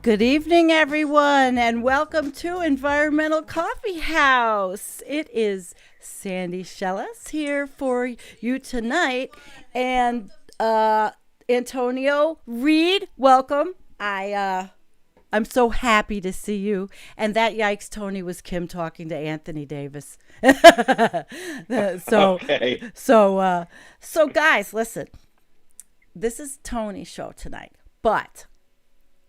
Good evening, everyone, and welcome to Environmental Coffee House. It is Sandy Shellis here for you tonight, and Antonio Reid, welcome. I'm so happy to see you. And that yikes, Tony, was Kim talking to Anthony Davis. Okay. So guys, listen. This is Tony's show tonight, but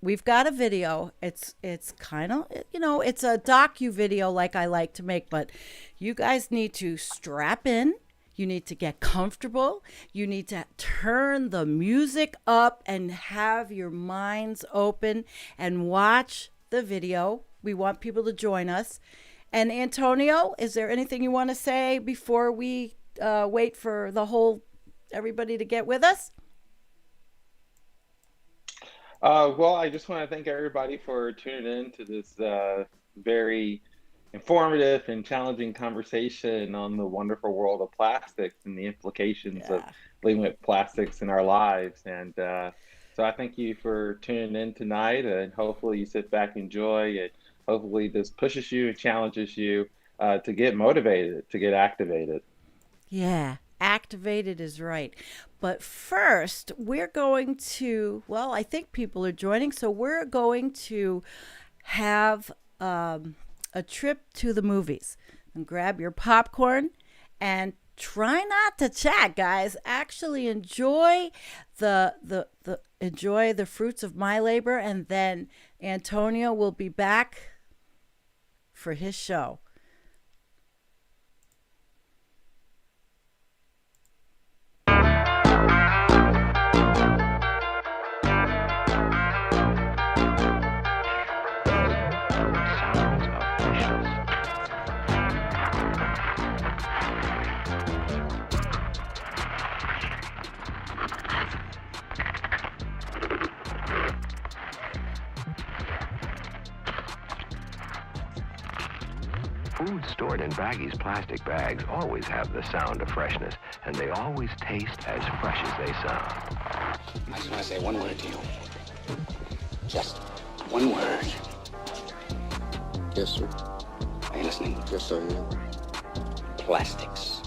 we've got a video. It's kind of, it's a docu-video like I like to make, but you guys need to strap in. You need to get comfortable. You need to turn the music up and have your minds open and watch the video. We want people to join us. And Antonio, is there anything you want to say before we wait for everybody to get with us? Well, I just want to thank everybody for tuning in to this very informative and challenging conversation on the wonderful world of plastics and the implications of living with plastics in our lives. And so I thank you for tuning in tonight, and hopefully you sit back and enjoy it. Hopefully this pushes you and challenges you to get motivated, to get activated. Yeah. Activated is right. But first, we're going to, I think people are joining, so we're going to have a trip to the movies. And grab your popcorn and try not to chat, guys. Actually enjoy enjoy the fruits of my labor, and then Antonio will be back for his show. Food stored in baggies plastic bags always have the sound of freshness, and they always taste as fresh as they sound. I just want to say one word to you. Just one word. Yes, sir. Are you listening? Yes, sir, yeah. Plastics.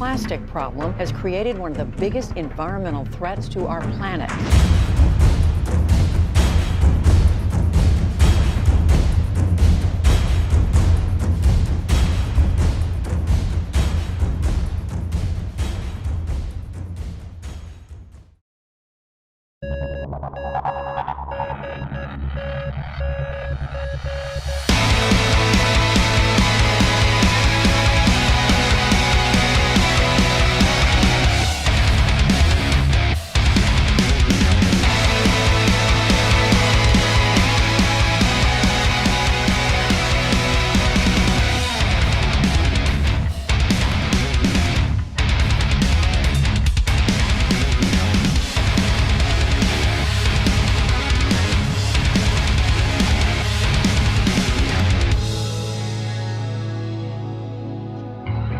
plastic problem has created one of the biggest environmental threats to our planet.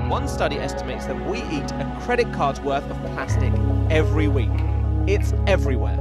One study estimates that we eat a credit card's worth of plastic every week. It's everywhere.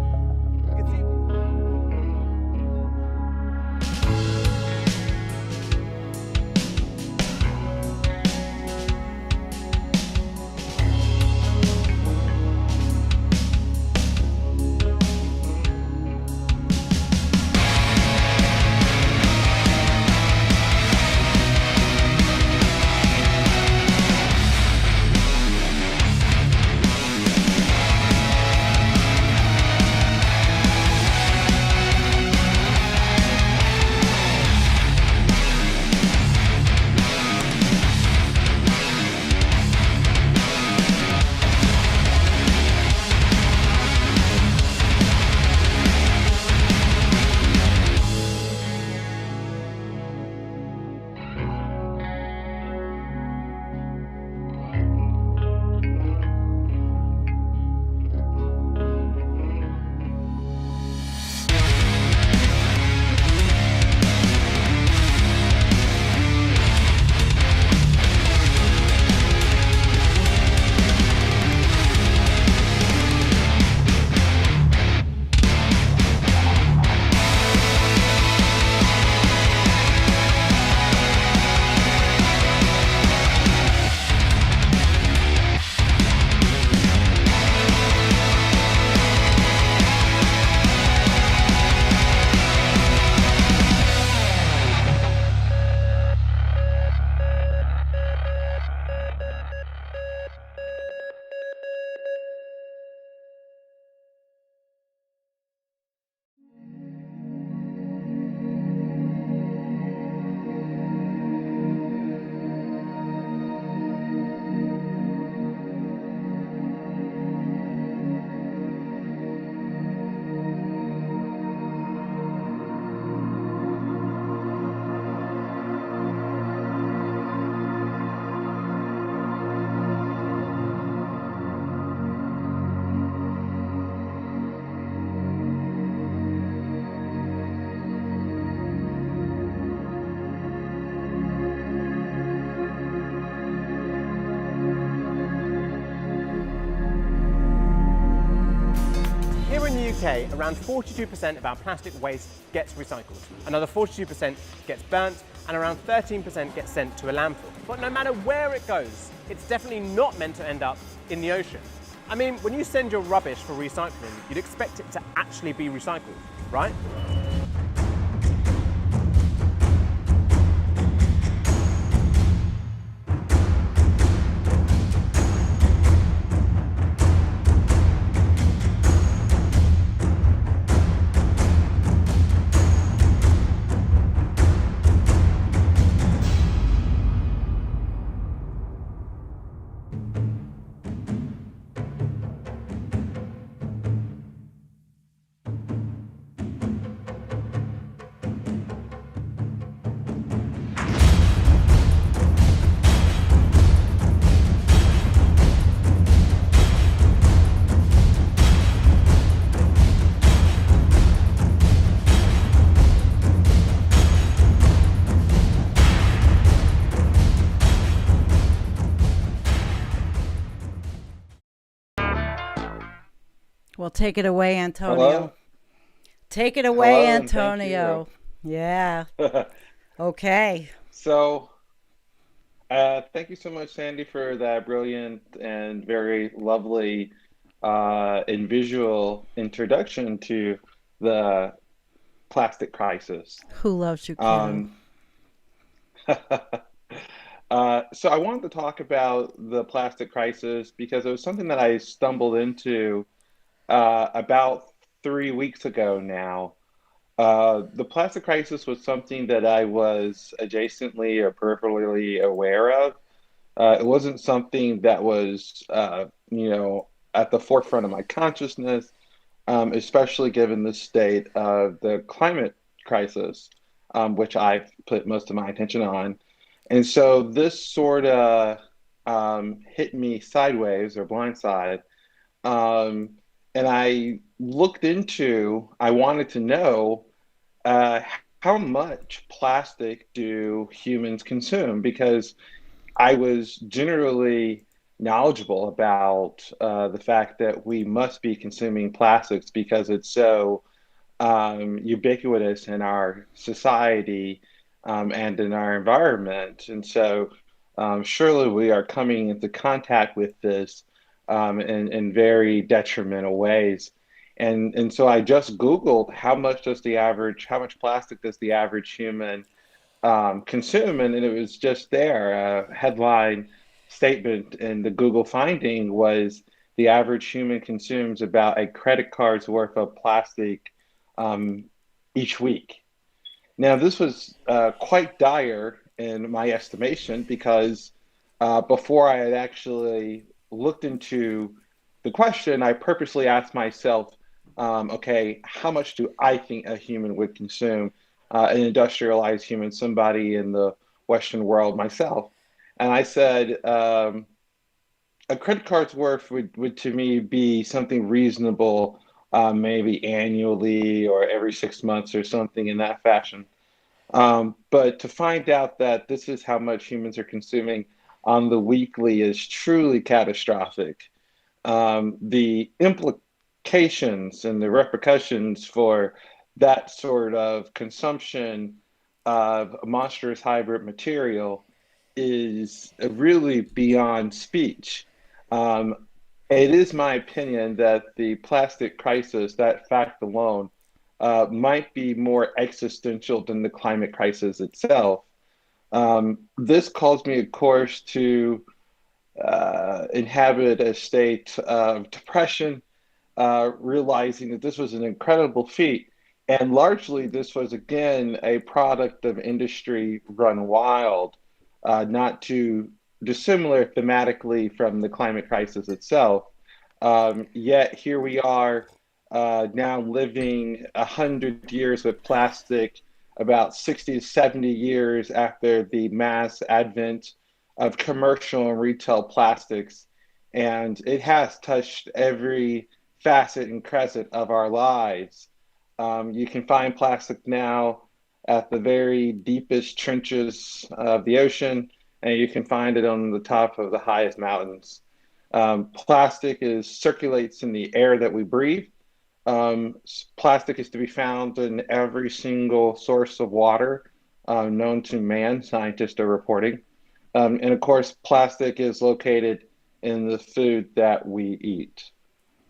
UK, around 42% of our plastic waste gets recycled. Another 42% gets burnt, and around 13% gets sent to a landfill. But no matter where it goes, it's definitely not meant to end up in the ocean. I mean, when you send your rubbish for recycling, you'd expect it to actually be recycled, right? Well, take it away, Antonio. Hello? Take it away, Hello, and Antonio. Yeah. Okay. So Thank you so much, Sandy, for that brilliant and very lovely and visual introduction to the plastic crisis. Who loves you, kiddo? Um, so I wanted to talk about the plastic crisis because it was something that I stumbled into about 3 weeks ago now. The plastic crisis was something that I was adjacently or peripherally aware of. It wasn't something that was, at the forefront of my consciousness, especially given the state of the climate crisis, which I've put most of my attention on. And so this sort of hit me sideways or blindside. Um, and I wanted to know uh, how much plastic do humans consume? Because I was generally knowledgeable about the fact that we must be consuming plastics because it's so ubiquitous in our society and in our environment. And so surely we are coming into contact with this in very detrimental ways. And so I just Googled how much plastic does the average human consume, and it was just there. A headline statement in the Google finding was the average human consumes about a credit card's worth of plastic um, each week. Now, this was quite dire in my estimation because before I had actually looked into the question, I purposely asked myself, okay, how much do I think a human would consume, an industrialized human, somebody in the Western world, myself? And I said, a credit card's worth would to me be something reasonable, maybe annually or every 6 months or something in that fashion. But to find out that this is how much humans are consuming on the weekly is truly catastrophic. The implications and the repercussions for that sort of consumption of monstrous hybrid material is really beyond speech. Um, it is my opinion that the plastic crisis, that fact alone, might be more existential than the climate crisis itself. This calls me, of course, to inhabit a state of depression, realizing that this was an incredible feat. And largely, this was again a product of industry run wild, not too dissimilar thematically from the climate crisis itself. Yet here we are now living 100 years with plastic, about 60 to 70 years after the mass advent of commercial and retail plastics, and it has touched every facet and crescent of our lives. You can find plastic now at the very deepest trenches of the ocean, and you can find it on the top of the highest mountains. Plastic circulates in the air that we breathe. Plastic is to be found in every single source of water known to man, scientists are reporting. And of course, plastic is located in the food that we eat,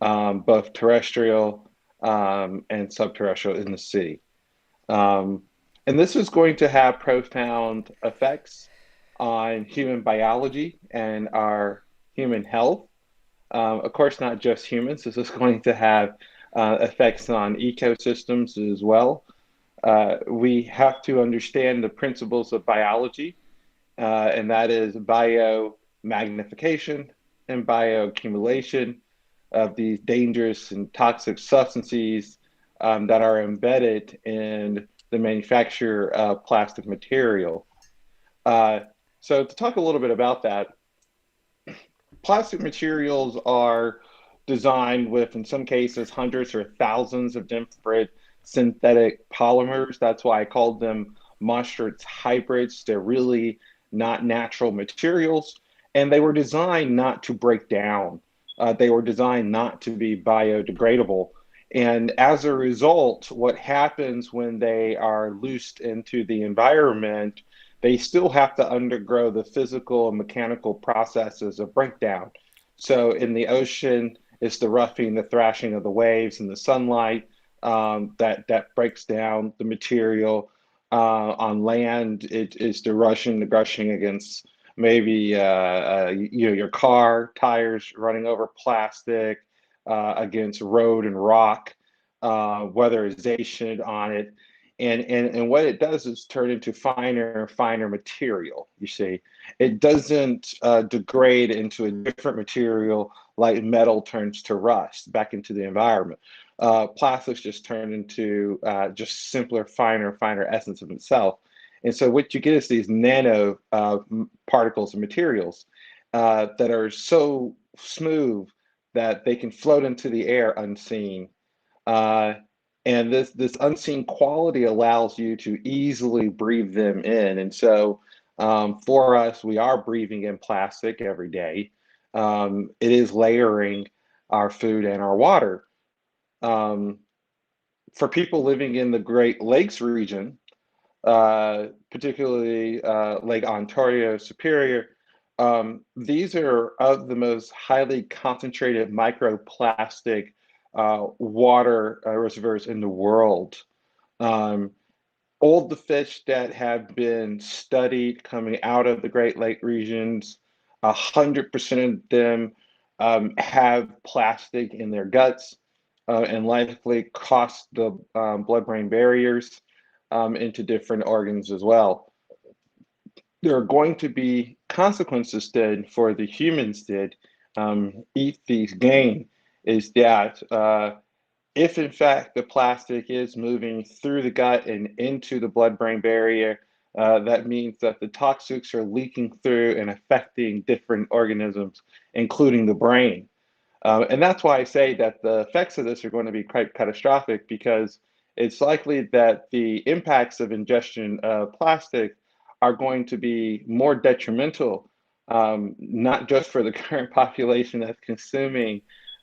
both terrestrial and subterrestrial in the sea. And this is going to have profound effects on human biology and our human health. Of course, not just humans. This is going to have effects on ecosystems as well. We have to understand the principles of biology, and that is biomagnification and bioaccumulation of these dangerous and toxic substances that are embedded in the manufacture of plastic material. So to talk a little bit about that, plastic materials are designed with, in some cases, hundreds or thousands of different synthetic polymers. That's why I called them monstrous hybrids. They're really not natural materials, and they were designed not to break down. They were designed not to be biodegradable. And as a result, what happens when they are loosed into the environment, they still have to undergo the physical and mechanical processes of breakdown. So in the ocean, it's the roughing, the thrashing of the waves and the sunlight that breaks down the material. On land, it is the rushing, the brushing against maybe your car tires running over plastic, against road and rock, weatherization on it. And what it does is turn into finer and finer material. You see, it doesn't degrade into a different material like metal turns to rust back into the environment. Plastics just turn into just simpler, finer, finer essence of itself. And so what you get is these nano particles and materials that are so smooth that they can float into the air unseen. Uh, and this unseen quality allows you to easily breathe them in. And so for us, we are breathing in plastic every day. It is layering our food and our water. Um, for people living in the Great Lakes region, particularly Lake Ontario Superior, these are of the most highly concentrated microplastic water reservoirs in the world. Um, all the fish that have been studied coming out of the Great Lake regions, 100% of them have plastic in their guts and likely cross the blood-brain barriers into different organs as well. There are going to be consequences then for the humans that eat these game, is that if in fact the plastic is moving through the gut and into the blood-brain barrier, that means that the toxics are leaking through and affecting different organisms, including the brain. And that's why I say that the effects of this are going to be quite catastrophic, because it's likely that the impacts of ingestion of plastic are going to be more detrimental, not just for the current population that's consuming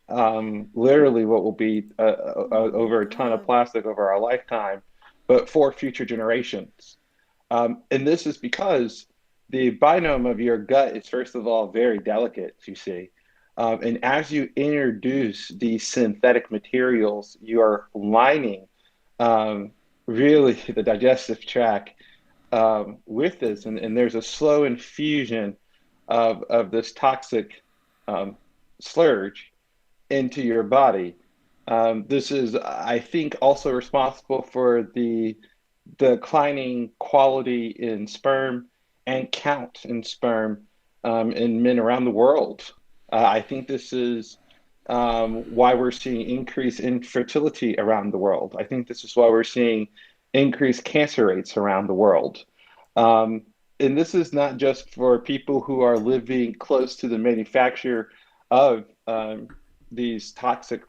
literally what will be over a ton of plastic over our lifetime, but for future generations. And this is because the biome of your gut is, first of all, very delicate, you see. And as you introduce these synthetic materials, you are lining really the digestive tract with this. And there's a slow infusion of this toxic slurge into your body. This is, I think, also responsible for the declining quality in sperm and count in sperm in men around the world. I think this is why we're seeing increased infertility around the world. I think this is why we're seeing increased cancer rates around the world. And this is not just for people who are living close to the manufacture of these toxic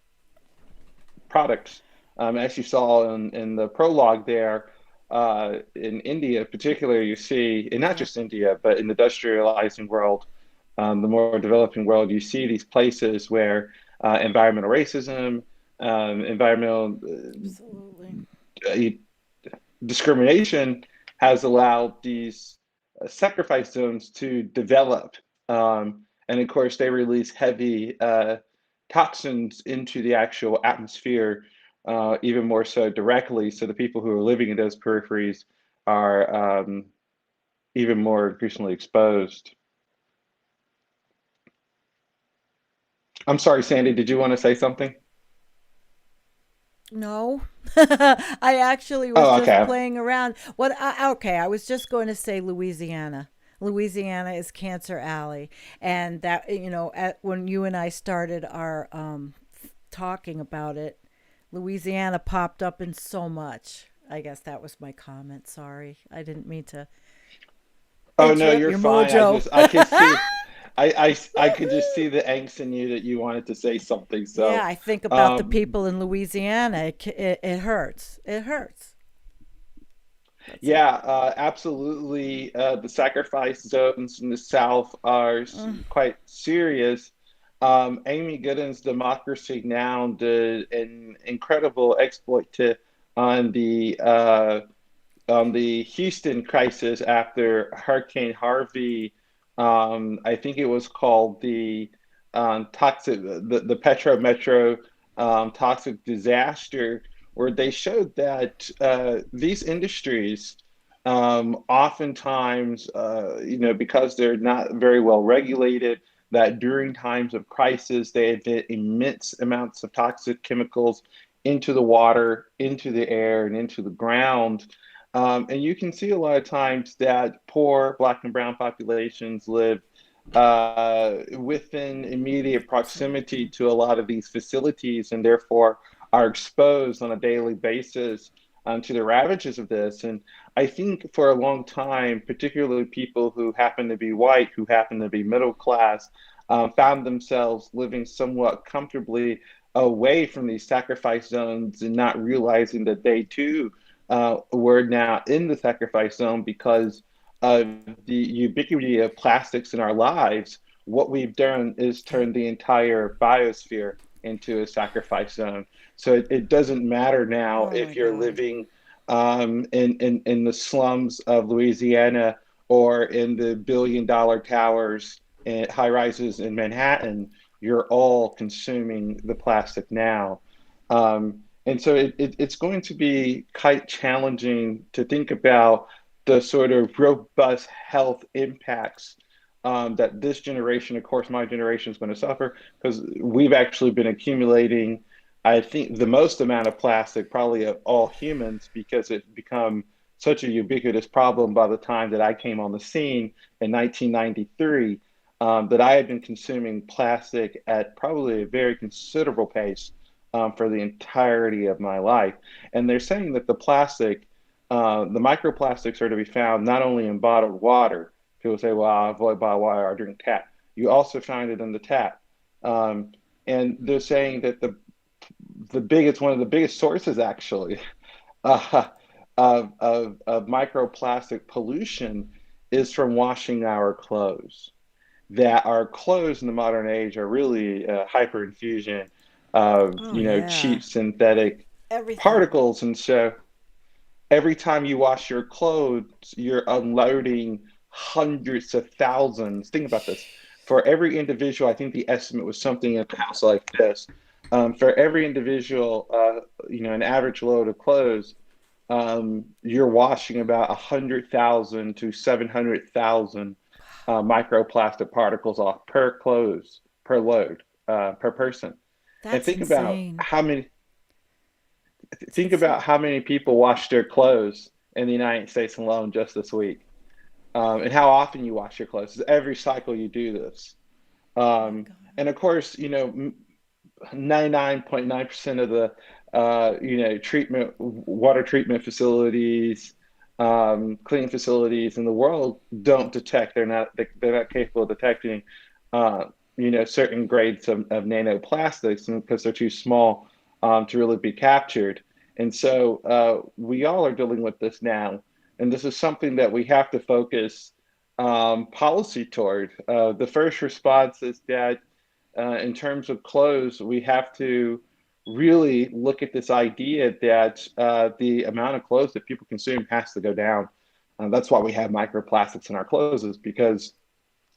products. As you saw in the prologue there, in India particularly, you see, and not just India, but in the industrializing world, the more developing world, you see these places where environmental racism, environmental discrimination has allowed these sacrifice zones to develop. And of course, they release heavy toxins into the actual atmosphere, even more so directly. So the people who are living in those peripheries are even more increasingly exposed. I'm sorry, Sandy, did you want to say something? No, I actually was Oh, just okay. playing around. Okay, I was just going to say Louisiana. Louisiana is Cancer Alley, and that when you and I started our talking about it, Louisiana popped up in so much. I guess that was my comment. Sorry, I didn't mean to Oh no, interrupt you're your fine. mojo. I could see, I could just see the angst in you that you wanted to say something. Yeah, So, I think about the um, people in Louisiana. It hurts. It hurts. That's it. yeah, absolutely. The sacrifice zones in the South are quite serious. Amy Goodin's Democracy Now! Did an incredible exploit on the the Houston crisis after Hurricane Harvey. I think it was called the the Petro Metro toxic disaster, where they showed that these industries, oftentimes, because they're not very well regulated, that during times of crisis, they emit immense amounts of toxic chemicals into the water, into the air, and into the ground. And you can see a lot of times that poor Black and Brown populations live within immediate proximity to a lot of these facilities, and therefore are exposed on a daily basis to the ravages of this. And I think for a long time, particularly people who happen to be white, who happen to be middle class, found themselves living somewhat comfortably away from these sacrifice zones and not realizing that they too were now in the sacrifice zone because of the ubiquity of plastics in our lives. What we've done is turn the entire biosphere into a sacrifice zone. So it doesn't matter now if you're living in the slums of Louisiana or in the billion-dollar towers and high rises in Manhattan. You're all consuming the plastic now. And so it's going to be quite challenging to think about the sort of robust health impacts that this generation, of course, my generation, is going to suffer, because we've actually been accumulating, I think, the most amount of plastic probably of all humans, because it's become such a ubiquitous problem by the time that I came on the scene in 1993, that I had been consuming plastic at probably a very considerable pace for the entirety of my life. And they're saying that the plastic, the microplastics, are to be found not only in bottled water. People say, well, I avoid bottled water, I drink tap. You also find it in the tap. And they're saying that one of the biggest sources, actually, of microplastic pollution is from washing our clothes. That our clothes in the modern age are really hyperinfusion of cheap synthetic particles. And so every time you wash your clothes, you're unloading hundreds of thousands. Think about this. For every individual, I think the estimate was something in a house like this. For every individual, an average load of clothes, you're washing about 100,000 to 700,000 microplastic particles off per load, per person. That's and think insane. about how many. Think about how many people wash their clothes in the United States alone just this week, and how often you wash your clothes. Every cycle you do this, and of course, 99.9% of the water treatment facilities, cleaning facilities in the world don't detect. They're not capable of detecting certain grades of nanoplastics, because they're too small to really be captured. And so we all are dealing with this now, and this is something that we have to focus policy toward. The first response is that in terms of clothes, we have to really look at this idea that the amount of clothes that people consume has to go down. That's why we have microplastics in our clothes, is because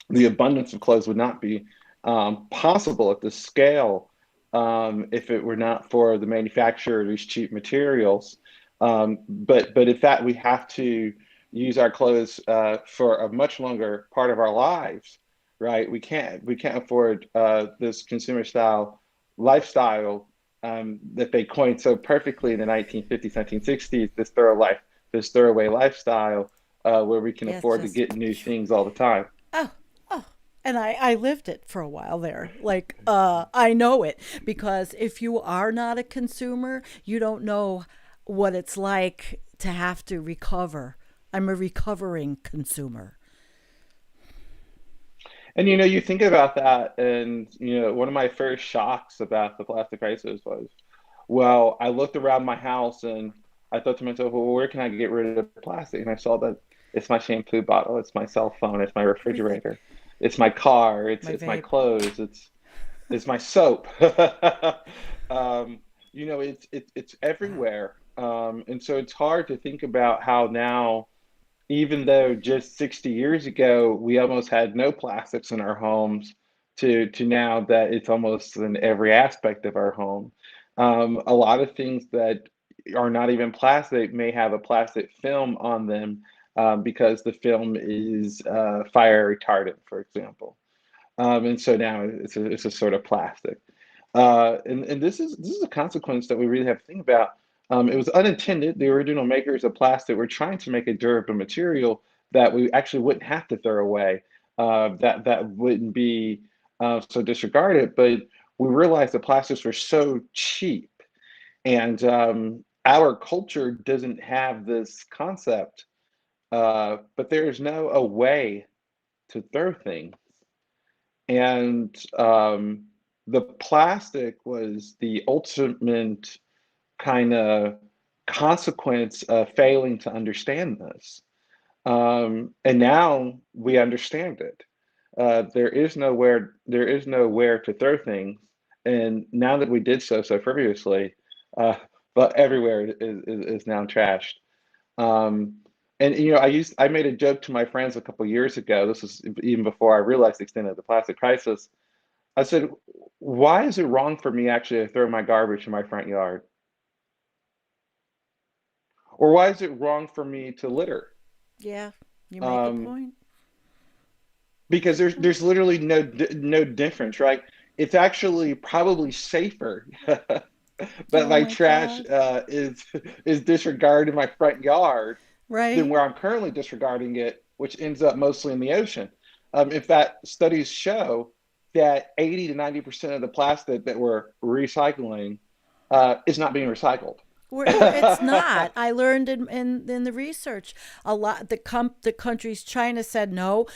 the abundance of clothes would not be possible at this scale if it were not for the manufacture of these cheap materials. But in fact, we have to use our clothes for a much longer part of our lives, right? We can't afford this consumer style lifestyle that they coined so perfectly in the 1950s, 1960s, this throwaway lifestyle where we can afford to get new things all the time. And I lived it for a while there. Like, I know it, because if you are not a consumer, you don't know what it's like to have to recover. I'm a recovering consumer. And, you think about that, and, one of my first shocks about the plastic crisis was, well, I looked around my house and I thought to myself, well, where can I get rid of the plastic? And I saw that it's my shampoo bottle, it's my cell phone, it's my refrigerator. It's my car. It's my clothes. It's my soap. It's everywhere. And so it's hard to think about how now, even though just 60 years ago we almost had no plastics in our homes, to now that it's almost in every aspect of our home. A lot of things that are not even plastic may have a plastic film on them, because the film is fire retardant, for example. And so now it's a sort of plastic. And this is a consequence that we really have to think about. It was unintended. The original makers of plastic were trying to make a durable material that we actually wouldn't have to throw away, that wouldn't be so disregarded. But we realized that plastics were so cheap, and our culture doesn't have this concept. But there is no a way to throw things, and the plastic was the ultimate kind of consequence of failing to understand this. And now we understand it. There is nowhere to throw things. And now that we did so previously, uh, but everywhere is now trashed. Um, and I made a joke to my friends a couple years ago. This was even before I realized the extent of the plastic crisis. I said, why is it wrong for me actually to throw my garbage in my front yard? Or why is it wrong for me to litter? Yeah, you make a Um, point. because there's literally no difference, right? It's actually probably safer that Oh my my trash God. is disregarded in my front yard than Right? where I'm currently disregarding it, which ends up mostly in the ocean. In fact, studies show that 80 to 90% of the plastic that we're recycling is not being recycled. It's not. I learned in the research a lot. The countries, China said no.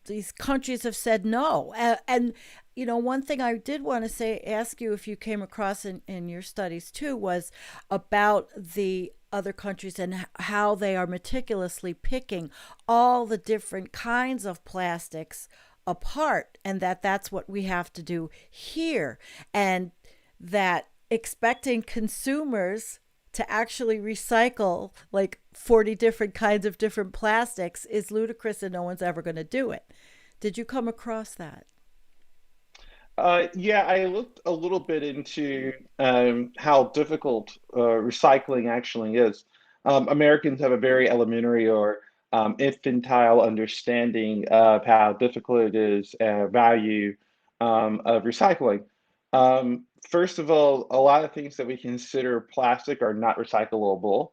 These countries have said no. And one thing I did want to say, ask you if you came across in your studies too, was about the other countries and how they are meticulously picking all the different kinds of plastics apart, and that's what we have to do here, and that expecting consumers to actually recycle like 40 different kinds of different plastics is ludicrous, and no one's ever going to do it. Did you come across that? Yeah, I looked a little bit into how difficult recycling actually is. Americans have a very elementary or infantile understanding of how difficult it is, value of recycling. First of all, a lot of things that we consider plastic are not recyclable.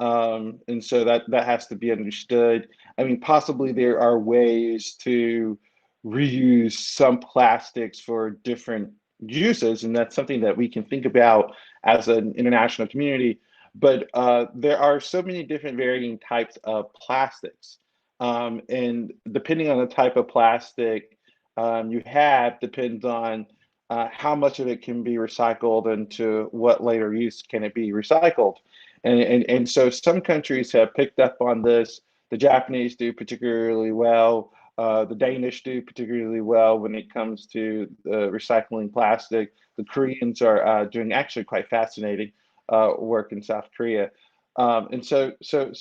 And so that has to be understood. I mean, possibly there are ways to reuse some plastics for different uses, and that's something that we can think about as an international community. But there are so many different varying types of plastics, and depending on the type of plastic you have, depends on how much of it can be recycled and to what later use can it be recycled. And so some countries have picked up on this. The Japanese do particularly well. The Danish do particularly well when it comes to recycling plastic. The Koreans are doing actually quite fascinating work in South Korea. And so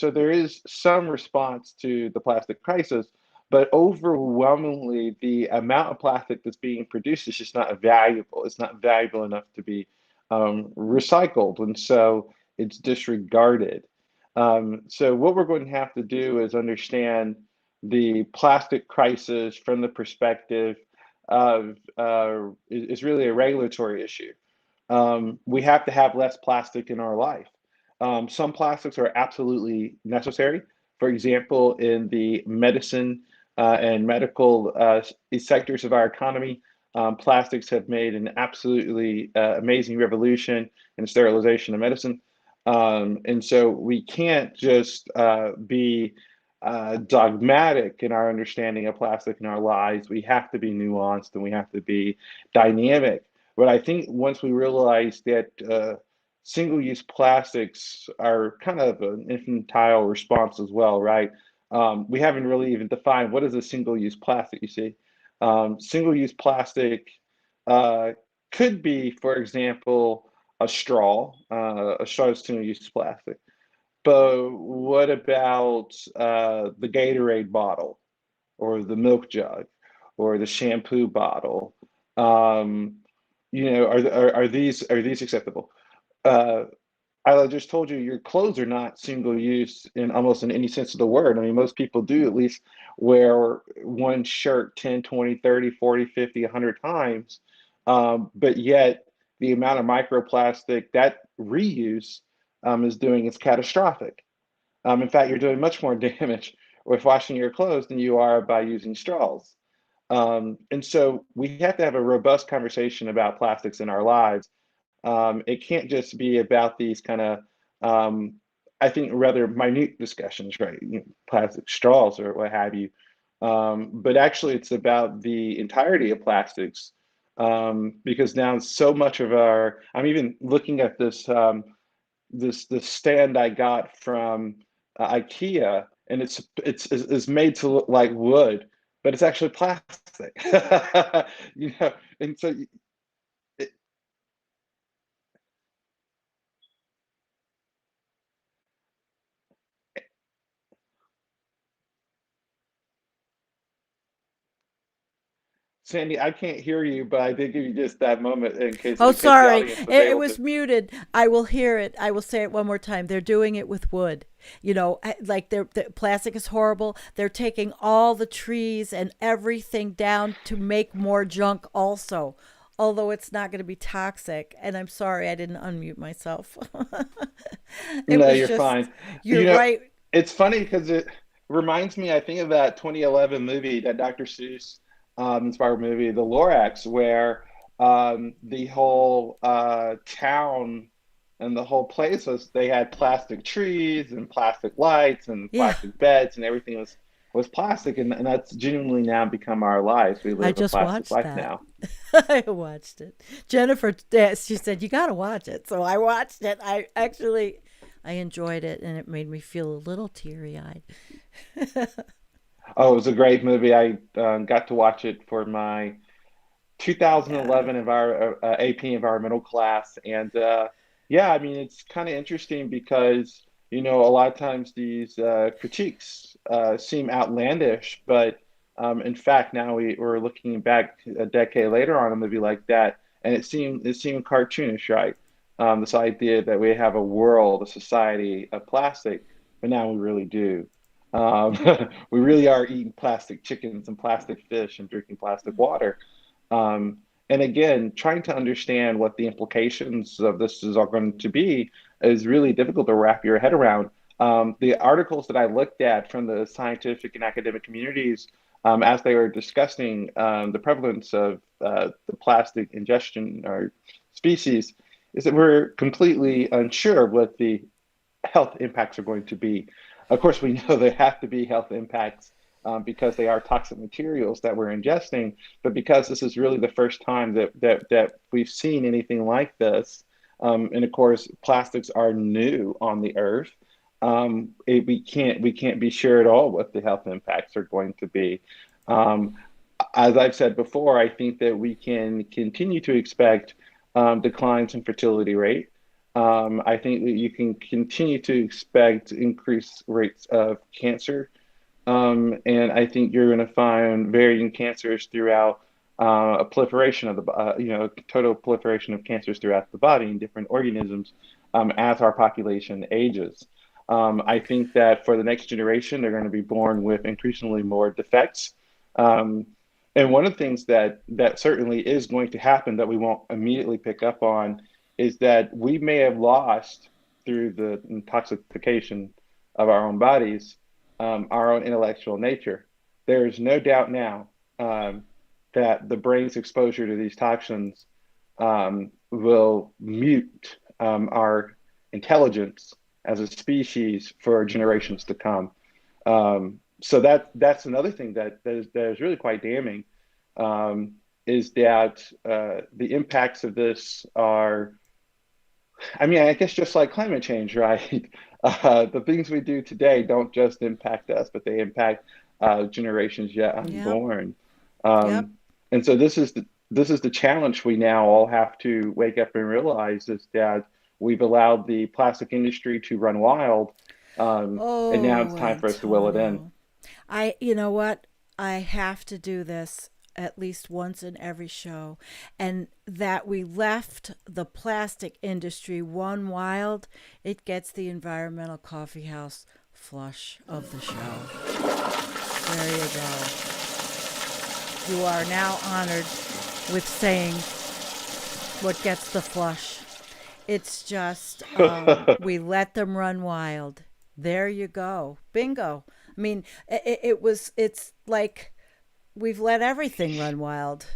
there is some response to the plastic crisis, but overwhelmingly, the amount of plastic that's being produced is just not valuable. It's not valuable enough to be recycled, and so it's disregarded. So what we're going to have to do is understand the plastic crisis from the perspective of is really a regulatory issue. We have to have less plastic in our life. Some plastics are absolutely necessary. For example, in the medicine and medical sectors of our economy, plastics have made an absolutely amazing revolution in the sterilization of medicine. And so we can't just be dogmatic in our understanding of plastic in our lives. We have to be nuanced and we have to be dynamic. But I think once we realize that single-use plastics are kind of an infantile response as well, right? We haven't really even defined what is a single-use plastic, you see. Single-use plastic uh, could be, for example, a straw. A straw is single-use plastic. But what about the Gatorade bottle, or the milk jug, or the shampoo bottle? Um, are these acceptable? Uh, I just told you your clothes are not single use in almost in any sense of the word. I mean, most people do at least wear one shirt 10, 20, 30, 40, 50, 100 times. But yet the amount of microplastic that reuse is doing is catastrophic. In fact, you're doing much more damage with washing your clothes than you are by using straws. And so we have to have a robust conversation about plastics in our lives. It can't just be about these kind of, um, I think, rather minute discussions, right? Plastic straws or what have you. But actually, it's about the entirety of plastics, because now so much of our, I'm even looking at this stand I got from IKEA, and it's made to look like wood, but it's actually plastic. you know, and so Sandy, I can't hear you, but I did give you just that moment Oh, in case the sorry. audience was It able was to. muted. I will hear it. I will say it one more time. They're doing it with wood. Like the plastic is horrible. They're taking all the trees and everything down to make more junk also. Although it's not going to be toxic. And I'm sorry I didn't unmute myself. It No, was you're just, fine. you're right. It's funny because it reminds me, I think, of that 2011 movie, that Dr. Seuss inspired movie, The Lorax, where the whole town and the whole place was, they had plastic trees and plastic lights and Yeah. plastic beds, and everything was plastic, and that's genuinely now become our lives. We I live a just plastic watched life that. now. I watched it. Jennifer, she said, you got to watch it. So I watched it. I enjoyed it, and it made me feel a little teary eyed. Oh, it was a great movie. I got to watch it for my Yeah. 2011 AP environmental class. And yeah, I mean, it's kind of interesting because, a lot of times these critiques seem outlandish, but in fact, now we're looking back a decade later on a movie like that, and it seemed cartoonish, right? This idea that we have a world, a society of plastic, but now we really do. Um, we really are eating plastic chickens and plastic fish and drinking plastic water. Um, and again, trying to understand what the implications of this is all going to be is really difficult to wrap your head around. The articles that I looked at from the scientific and academic communities, as they were discussing the prevalence of the plastic ingestion or species, is that we're completely unsure of what the health impacts are going to be. Of course, we know there have to be health impacts because they are toxic materials that we're ingesting. But because this is really the first time that we've seen anything like this, and of course, plastics are new on the earth. We can't be sure at all what the health impacts are going to be. Um, as I've said before, I think that we can continue to expect declines in fertility rate. I think that you can continue to expect increased rates of cancer, and I think you're going to find varying cancers throughout a proliferation of total proliferation of cancers throughout the body in different organisms as our population ages. I think that for the next generation, they're going to be born with increasingly more defects. Um, and one of the things that certainly is going to happen that we won't immediately pick up on is that we may have lost through the intoxication of our own bodies, our own intellectual nature. There is no doubt now that the brain's exposure to these toxins will mute our intelligence as a species for generations to come. So that's another thing that is really quite damning, is that the impacts of this are, I mean, I guess just like climate change, right? The things we do today don't just impact us, but they impact generations yet Yep. unborn. Yep. And so this is this is the challenge we now all have to wake up and realize is that we've allowed the plastic industry to run wild, and now it's Oh, time for us to will it in. Antonio. You know what? I have to do this at least once in every show. And that we left the plastic industry one wild, it gets the environmental coffee house flush of the show. There you go. You are now honored with saying what gets the flush. It's just we let them run wild. There you go. Bingo. I mean, it's like we've let everything run wild.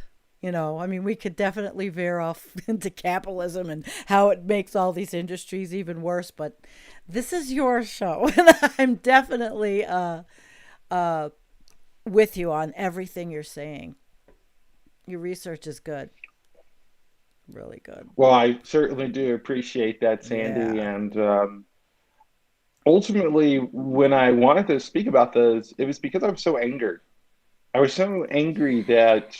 I mean, we could definitely veer off into capitalism and how it makes all these industries even worse, but this is your show. And I'm definitely with you on everything you're saying. Your research is good. Really good. Well, I certainly do appreciate that, Sandy. Yeah. And ultimately, when I wanted to speak about this, it was because I was so angered. I was so angry that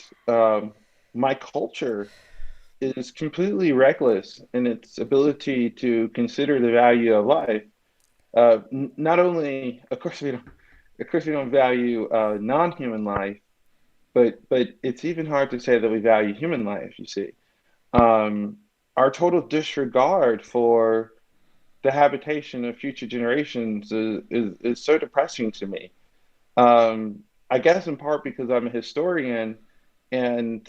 my culture is completely reckless in its ability to consider the value of life. Not only, of course, we don't value non-human life, but it's even hard to say that we value human life. You see, our total disregard for the habitation of future generations is so depressing to me. I guess in part because I'm a historian, and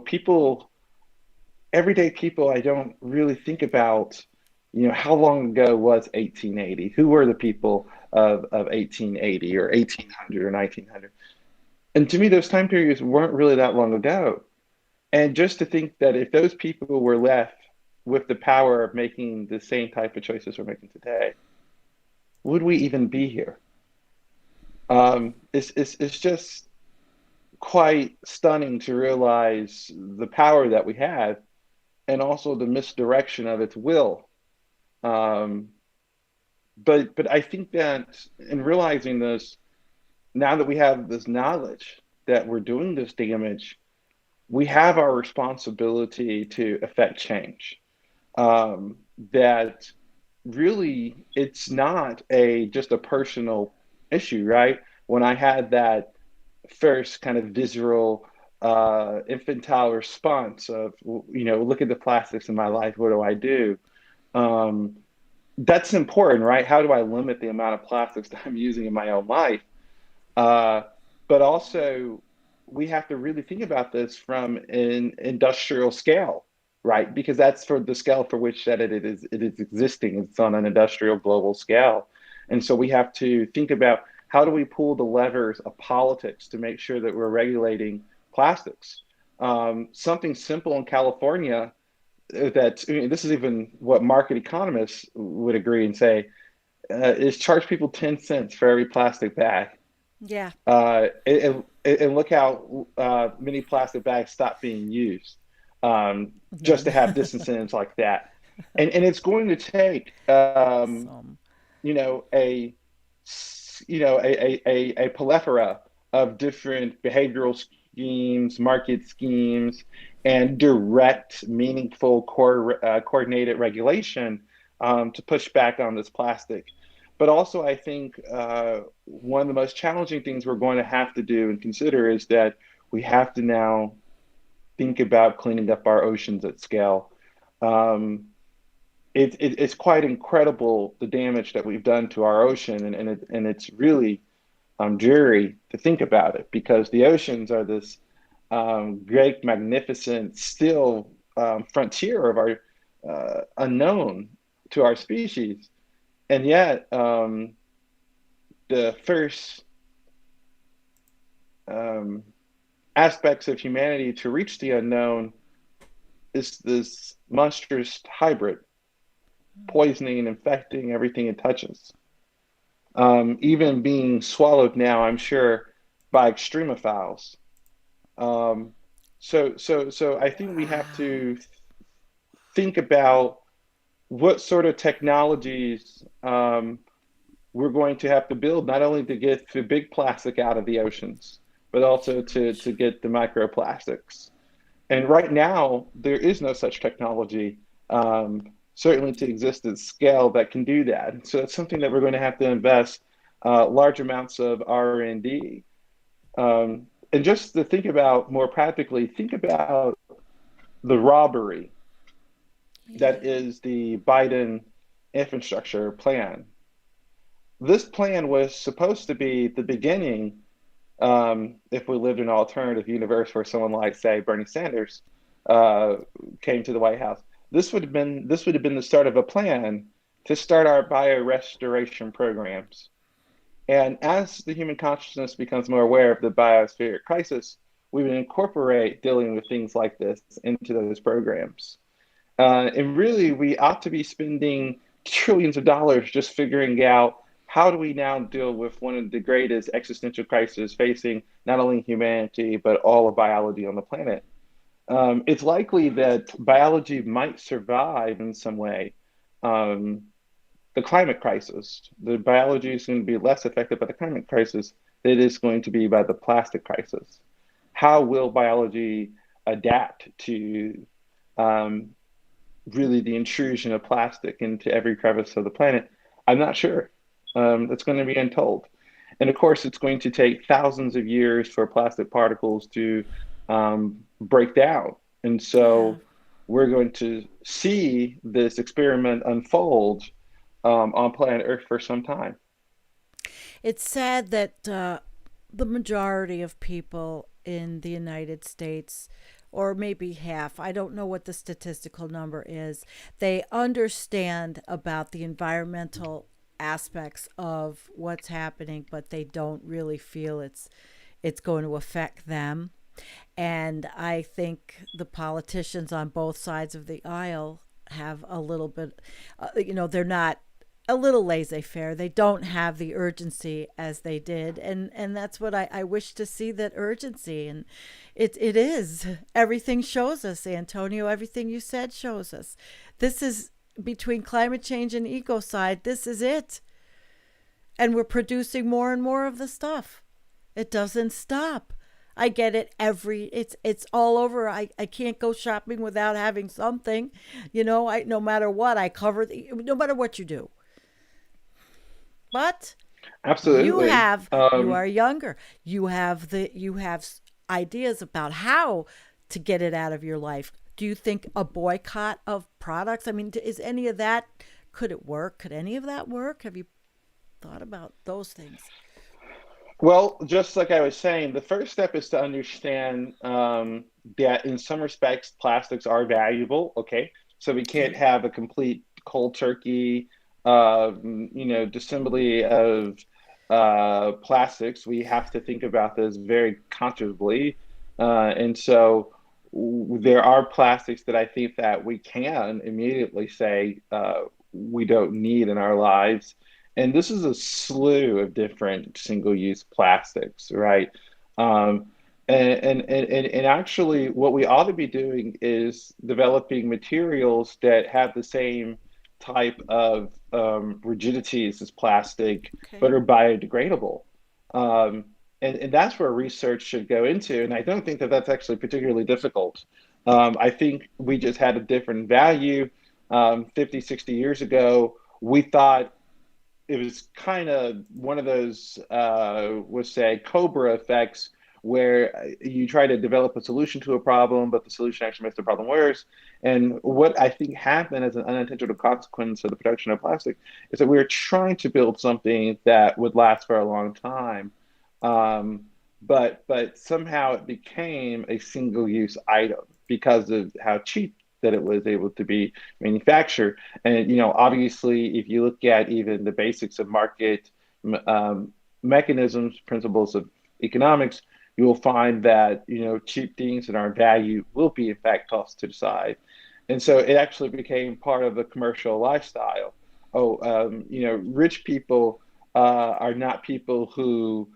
people, everyday people, I don't really think about, how long ago was 1880? Who were the people of 1880 or 1800 or 1900? And to me, those time periods weren't really that long ago. And just to think that if those people were left with the power of making the same type of choices we're making today, would we even be here? It's just quite stunning to realize the power that we have and also the misdirection of its will. But I think that in realizing this, now that we have this knowledge that we're doing this damage, we have our responsibility to affect change. That really it's not just a personal issue, right? When I had that first kind of visceral infantile response of, look at the plastics in my life, what do I do? That's important, right? How do I limit the amount of plastics that I'm using in my own life? But also, we have to really think about this from an industrial scale, right? Because that's for the scale for which that it is existing. It's on an industrial global scale. And so we have to think about how do we pull the levers of politics to make sure that we're regulating plastics. Something simple in California this is even what market economists would agree and say is charge people 10 cents for every plastic bag. Yeah. And look how many plastic bags stop being used just to have disincentives like that. And it's going to take a plethora of different behavioral schemes, market schemes, and direct, meaningful, coordinated regulation to push back on this plastic. But also, I think one of the most challenging things we're going to have to do and consider is that we have to now think about cleaning up our oceans at scale. It's quite incredible the damage that we've done to our ocean, and it's really dreary to think about it, because the oceans are this great, magnificent, still frontier of our unknown to our species. And yet, the first aspects of humanity to reach the unknown is this monstrous hybrid, poisoning and infecting everything it touches. Even being swallowed now, I'm sure, by extremophiles. So I think we have to think about what sort of technologies we're going to have to build, not only to get the big plastic out of the oceans, but also to get the microplastics. And right now, there is no such technology, certainly to exist at scale that can do that. So it's something that we're going to have to invest large amounts of R&D. And just to think about more practically, think about the robbery that is the Biden infrastructure plan. This plan was supposed to be the beginning, if we lived in an alternative universe where someone like, say, Bernie Sanders uh, came to the White House. This would have been the start of a plan to start our biorestoration programs. And as the human consciousness becomes more aware of the biospheric crisis, we would incorporate dealing with things like this into those programs. And really, we ought to be spending trillions of dollars just figuring out how do we now deal with one of the greatest existential crises facing not only humanity, but all of biology on the planet. It's likely that biology might survive in some way. Um, the climate crisis, the biology is going to be less affected by the climate crisis than it is going to be by the plastic crisis. How will biology adapt to um, really the intrusion of plastic into every crevice of the planet? I'm not sure. It's going to be untold. And of course, it's going to take thousands of years for plastic particles to break down. And Yeah. so we're going to see this experiment unfold on planet Earth for some time. It's sad that the majority of people in the United States, or maybe half, I don't know what the statistical number is, they understand about the environmental aspects of what's happening, but they don't really feel it's going to affect them. And I think the politicians on both sides of the aisle have a little bit, they're not a little laissez-faire. They don't have the urgency as they did, and that's what I wish to see, that urgency. And it is, everything shows us, Antonio. Everything you said shows us. This is between climate change and ecocide. This is it, and we're producing more and more of the stuff. It doesn't stop. I get it it's all over. I can't go shopping without having something. I no matter what, I cover no matter what you do. But Absolutely. you are younger. You have ideas about how to get it out of your life. Do you think a boycott of products? I mean, is any of that, could it work? Could any of that work? Have you thought about those things? Well, just like I was saying, the first step is to understand that in some respects, plastics are valuable. Okay. So we can't Okay. have a complete cold turkey, disassembly of plastics. We have to think about this very consciously. And so there are plastics that I think that we can immediately say we don't need in our lives. And this is a slew of different single-use plastics, right? Um, and actually, what we ought to be doing is developing materials that have the same type of rigidities as plastic, but Okay. are biodegradable. Um, and that's where research should go into. And I don't think that that's actually particularly difficult. I think we just had a different value. 50, 60 years ago, we thought it was kind of one of those, let's say, Cobra effects, where you try to develop a solution to a problem, but the solution actually makes the problem worse. And what I think happened as an unintentional consequence of the production of plastic is that we were trying to build something that would last for a long time. Um, but somehow it became a single use item because of how cheap that it was able to be manufactured. And obviously, if you look at even the basics of market um, mechanisms, principles of economics, you will find that cheap things and our value will be in fact tossed to the side. And so it actually became part of the commercial lifestyle. Oh, rich people are not people who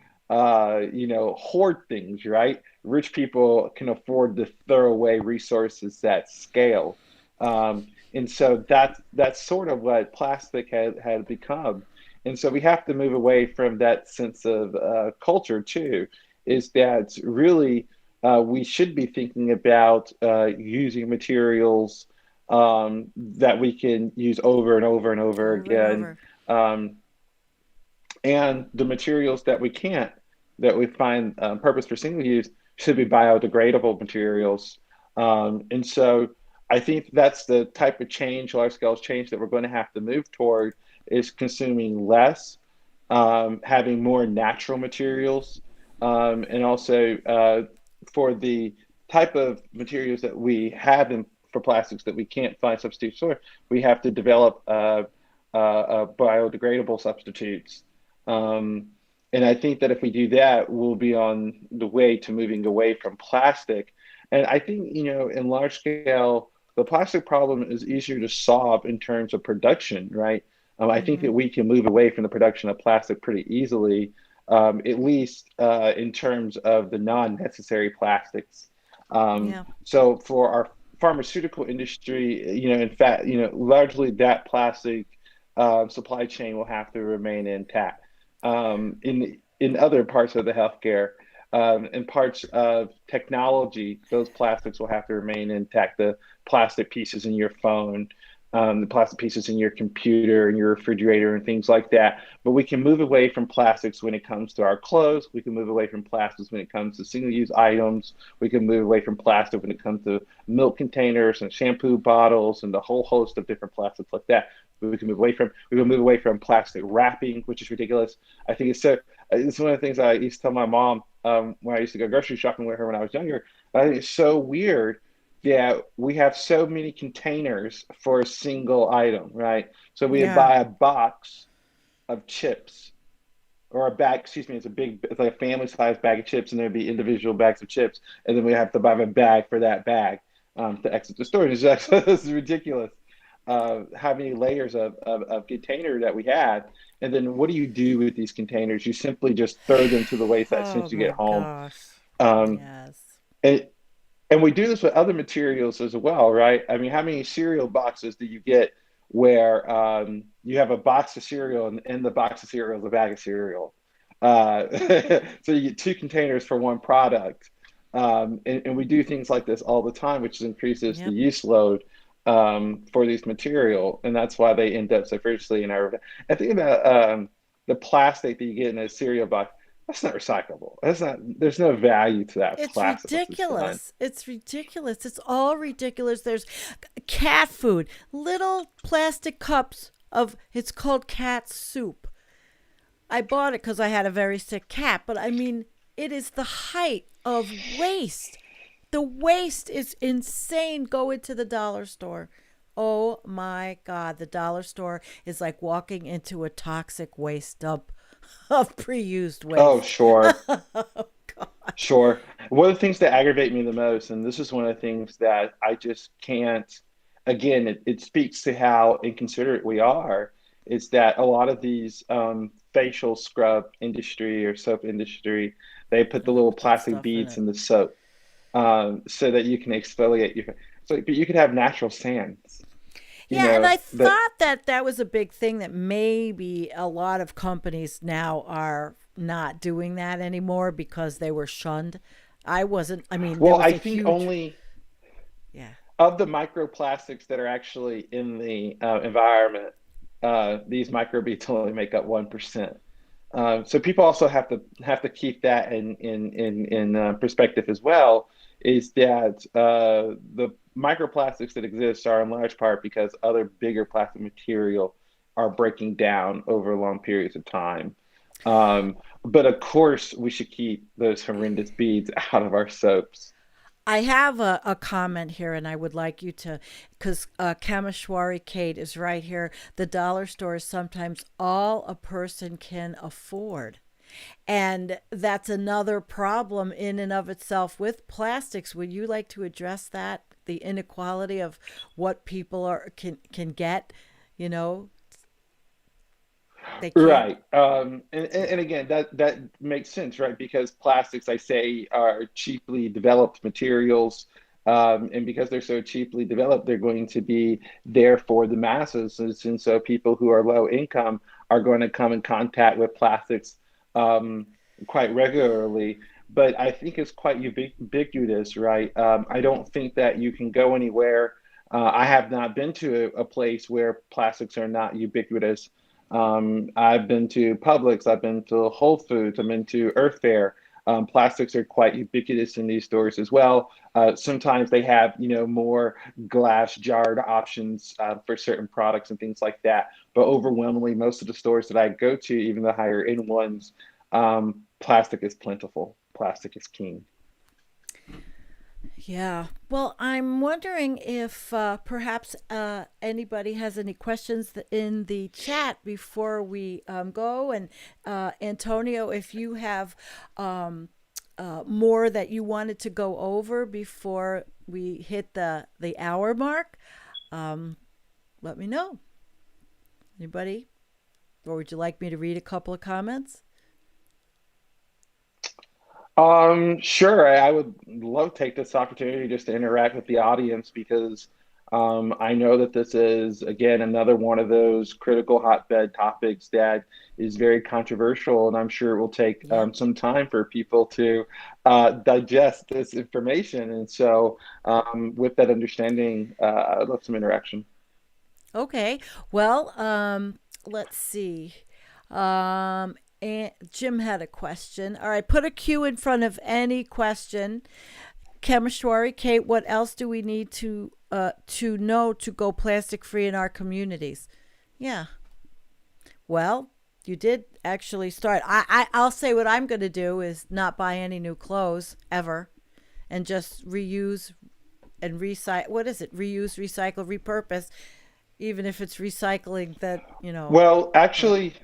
hoard things, right? Rich people can afford to throw away resources that scale. And so that's sort of what plastic had become. And so we have to move away from that sense of culture too, is that really we should be thinking about using materials that we can use over and over and over Over and again. over. Um, and the materials that we can't, that we find purpose for single use, should be biodegradable materials. And so I think that's the type of change, large scale change, that we're going to have to move toward, is consuming less, having more natural materials, and also for the type of materials that we have for plastics that we can't find substitutes for, we have to develop biodegradable substitutes. Um, and I think that if we do that, we'll be on the way to moving away from plastic. And I think, in large scale, the plastic problem is easier to solve in terms of production, right? I think Hmm. that we can move away from the production of plastic pretty easily, at least in terms of the non-necessary plastics. Yeah. So for our pharmaceutical industry, in fact, largely that plastic supply chain will have to remain intact. In other parts of the healthcare, in parts of technology, those plastics will have to remain intact. The plastic pieces in your phone, the plastic pieces in your computer and your refrigerator and things like that. But we can move away from plastics when it comes to our clothes. We can move away from plastics when it comes to single-use items. We can move away from plastic when it comes to milk containers and shampoo bottles and a whole host of different plastics like that. We can move away from plastic wrapping, which is ridiculous. I think it's one of the things I used to tell my mom when I used to go grocery shopping with her when I was younger. I think it's so weird that we have so many containers for a single item, right? So we Yeah. buy a box of chips, or a bag, excuse me, it's like a family size bag of chips, and there'd be individual bags of chips, and then we have to buy a bag for that bag to exit the store. This is ridiculous. How many layers of container that we had, and then what do you do with these containers? You simply just throw them to the wayside as soon Oh as you get my home. gosh. Um, Yes. and and we do this with other materials as well, right? I mean, how many cereal boxes do you get where you have a box of cereal, and in the box of cereal is a bag of cereal? Uh, so you get two containers for one product. And we do things like this all the time, which increases the Yep. use load for these material. And that's why they end up so frequently in our. I think about the plastic that you get in a cereal box. That's not recyclable. There's no value to that It's plastic once it's done. ridiculous. It's ridiculous. It's all ridiculous. There's cat food, little plastic cups of, it's called cat soup. I bought it because I had a very sick cat, but I mean, it is the height of waste. The waste is insane. Go into the dollar store. Oh my God. The dollar store is like walking into a toxic waste dump of pre used Oh, waste. sure. Oh God. Sure. One of the things that aggravate me the most, and this is one of the things that I just can't, again, it speaks to how inconsiderate we are, is that a lot of these facial scrub industry or soap industry, they put the little Put that plastic stuff in beads it. in the soap so that you can exfoliate your. So, but you could have natural sands, Yeah, and I that. thought that that was a big thing, that maybe a lot of companies now are not doing that anymore because they were shunned. I wasn't, I mean, there Well, was I a think huge, only yeah. of the microplastics that are actually in the environment, these microbeads only make up 1%. So people also have to keep that in perspective as well. Is that the microplastics that exist are in large part because other bigger plastic material are breaking down over long periods of time. But of course, we should keep those horrendous beads out of our soaps. I have a comment here, and I would like you to, because Kameshwari Kate is right here. The dollar store is sometimes all a person can afford. And that's another problem in and of itself with plastics. Would you like to address that? The inequality of what people can get, you know, they can't. Right. And again, that makes sense, right? Because plastics, I say, are cheaply developed materials. And because they're so cheaply developed, they're going to be there for the masses. And so people who are low income are going to come in contact with plastics quite regularly. but I think it's quite ubiquitous, right? I don't think that you can go anywhere. I have not been to a place where plastics are not ubiquitous. I've been to Publix, I've been to Whole Foods, I've been to Earth Fare. Plastics are quite ubiquitous in these stores as well. Sometimes they have, more glass jarred options for certain products and things like that. But overwhelmingly, most of the stores that I go to, even the higher end ones, plastic is plentiful. Plastic is king. Yeah. Well, I'm wondering if perhaps anybody has any questions in the chat before we go. And Antonio, if you have more that you wanted to go over before we hit the hour mark, let me know. Anybody? Or would you like me to read a couple of comments? Sure. I would love to take this opportunity just to interact with the audience because I know that this is, again, another one of those critical hotbed topics that is very controversial, and I'm sure it will take some time for people to digest this information. And so, with that understanding, I'd love some interaction. Okay. Well, let's see. And Jim had a question. All right, put a Q in front of any question. Chemistry, Kate, what else do we need to know to go plastic free in our communities? Yeah. Well, you did actually start. I'll say what I'm going to do is not buy any new clothes ever, and just reuse and recycle. What is it? Reuse, recycle, repurpose. Even if it's recycling that, Well, actually,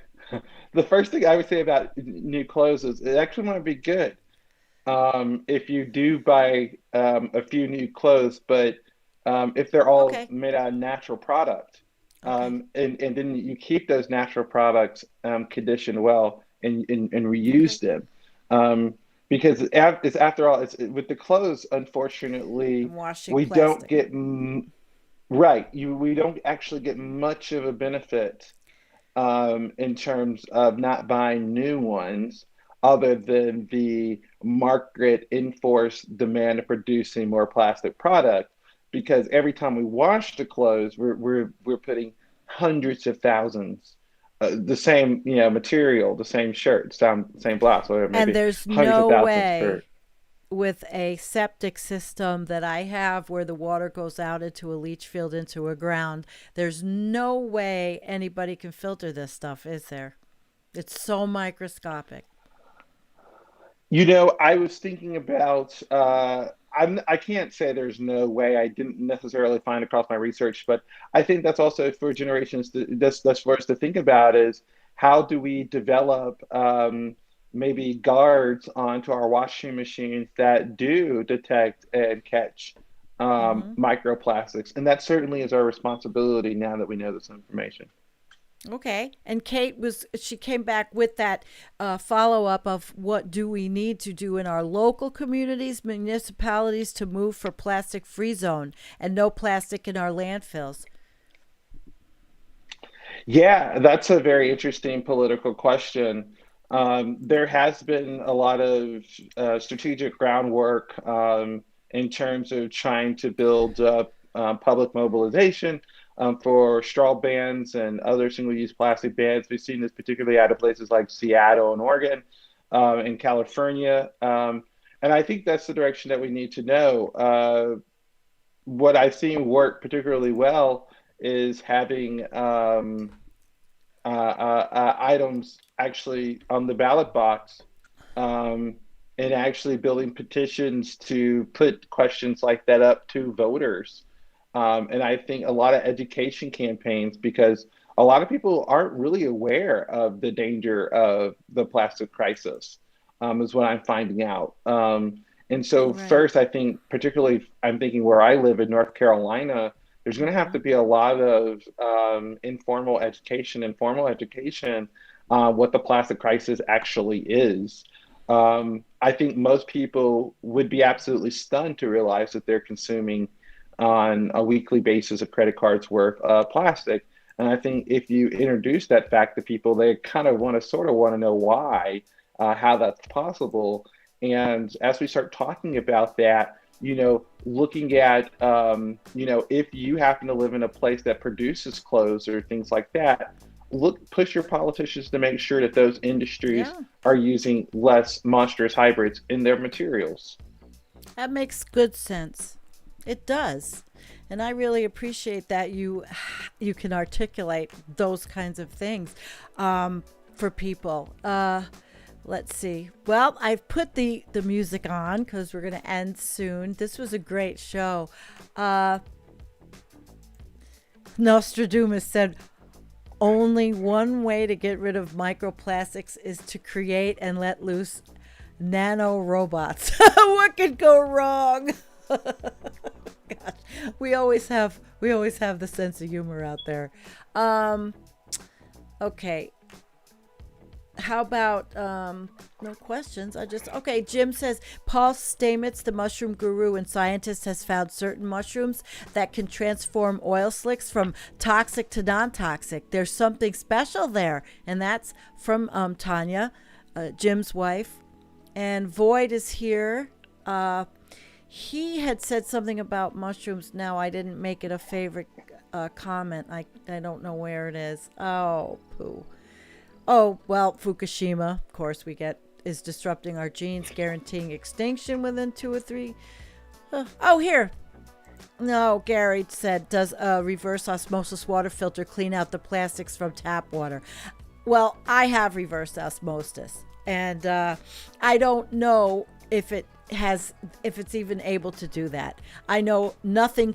the first thing I would say about new clothes is it actually might be good if you do buy a few new clothes, but if they're all Okay. made out of natural product, Okay. and then you keep those natural products conditioned well and Okay. reuse them. Because it's after all, it's with the clothes, unfortunately, I'm washing we don't plastic. get right. We don't actually get much of a benefit in terms of not buying new ones, other than the market enforced demand of producing more plastic product. Because every time we wash the clothes, we're putting hundreds of thousands, the same material, the same shirt, same blouse, whatever it may And be, there's hundreds of no thousands per. way with a septic system that I have where the water goes out into a leach field into a ground, there's no way anybody can filter this stuff, is there? It's so microscopic. I was thinking about. I can't say there's no way. I didn't necessarily find across my research, but I think that's also for generations. That's for us to think about is how do we develop maybe guards onto our washing machines that do detect and catch Hmm. microplastics, and that certainly is our responsibility now that we know this information. Okay. And she came back with that follow up of what do we need to do in our local communities, municipalities to move for plastic free zone and no plastic in our landfills. Yeah, that's a very interesting political question. There has been a lot of strategic groundwork in terms of trying to build up public mobilization for straw bans and other single-use plastic bans. We've seen this particularly out of places like Seattle and Oregon and California. And I think that's the direction that we need to know. What I've seen work particularly well is having items actually on the ballot box, and actually building petitions to put questions like that up to voters. And I think a lot of education campaigns, because a lot of people aren't really aware of the danger of the plastic crisis, is what I'm finding out. And so, Right. first, I think, particularly, I'm thinking where I live in North Carolina, there's going to have Hmm. to be a lot of informal education and formal education what the plastic crisis actually is. I think most people would be absolutely stunned to realize that they're consuming on a weekly basis a credit card's worth of plastic. And I think if you introduce that fact to people, they kind of want to know why, how that's possible. And as we start talking about that, looking at, if you happen to live in a place that produces clothes or things like that, push your politicians to make sure that those industries are using less monstrous hybrids in their materials. That makes good sense. It does. And I really appreciate that you can articulate those kinds of things for people. Let's see. Well, I've put the music on because we're going to end soon. This was a great show. Nostradamus said, only one way to get rid of microplastics is to create and let loose nano robots. What could go wrong? Gosh, we always have the sense of humor out there. Okay. How about no questions? Jim says Paul Stamets, the mushroom guru and scientist, has found certain mushrooms that can transform oil slicks from toxic to non-toxic. There's something special there, and that's from Tanya, Jim's wife. And Void is here. He had said something about mushrooms. Now I didn't make it a favorite comment. I don't know where it is. Oh, poo. Oh, well, Fukushima, of course, is disrupting our genes, guaranteeing extinction within 2 or 3. Here. No, Gary said, does a reverse osmosis water filter clean out the plastics from tap water? Well, I have reverse osmosis, and I don't know if it's even able to do that. I know nothing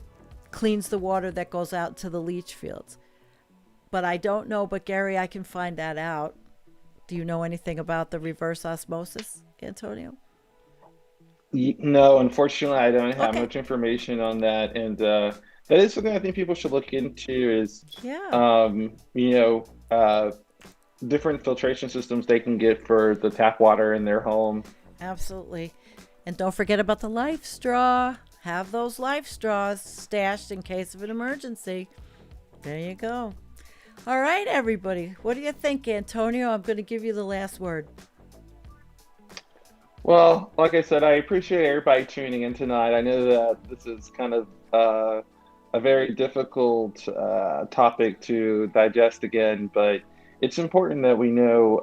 cleans the water that goes out to the leach fields. But I don't know. But Gary, I can find that out. Do you know anything about the reverse osmosis, Antonio? No, unfortunately, I don't have much information on that. And that is something I think people should look into is, different filtration systems they can get for the tap water in their home. Absolutely. And don't forget about the life straw. Have those life straws stashed in case of an emergency. There you go. All right, everybody. What do you think, Antonio? I'm going to give you the last word. Well, like I said, I appreciate everybody tuning in tonight. I know that this is kind of a very difficult topic to digest again, but it's important that we know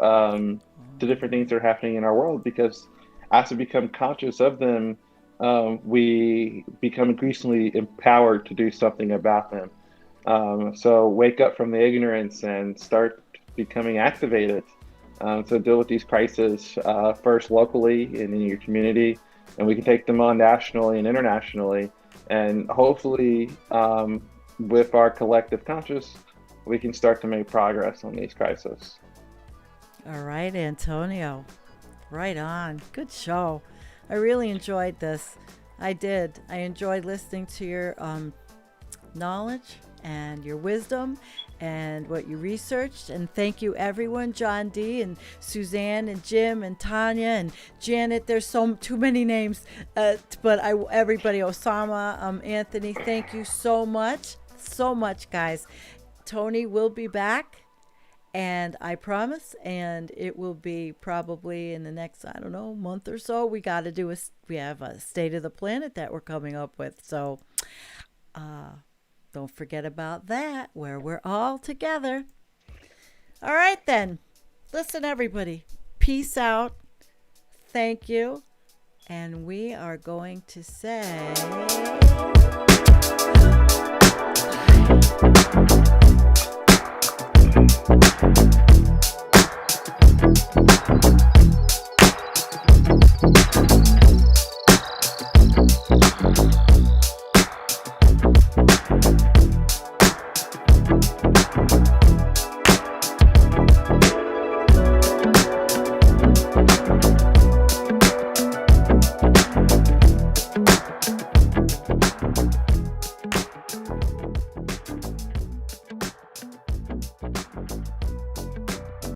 the different things that are happening in our world, because as we become conscious of them, we become increasingly empowered to do something about them. So wake up from the ignorance and start becoming activated to deal with these crises first locally and in your community, and we can take them on nationally and internationally. And hopefully, with our collective conscious, we can start to make progress on these crises. All right, Antonio. Right on. Good show. I really enjoyed this. I did. I enjoyed listening to your knowledge and your wisdom and what you researched. And thank you, everyone. John D. and Suzanne and Jim and Tanya and Janet. There's too many names, but everybody, Osama, Anthony, thank you so much. So much, guys. Tony will be back, and I promise, and it will be probably in the next, month or so. We have a State of the Planet that we're coming up with. So, don't forget about that, where we're all together. All right, then. Listen, everybody. Peace out. Thank you. And we are going to say...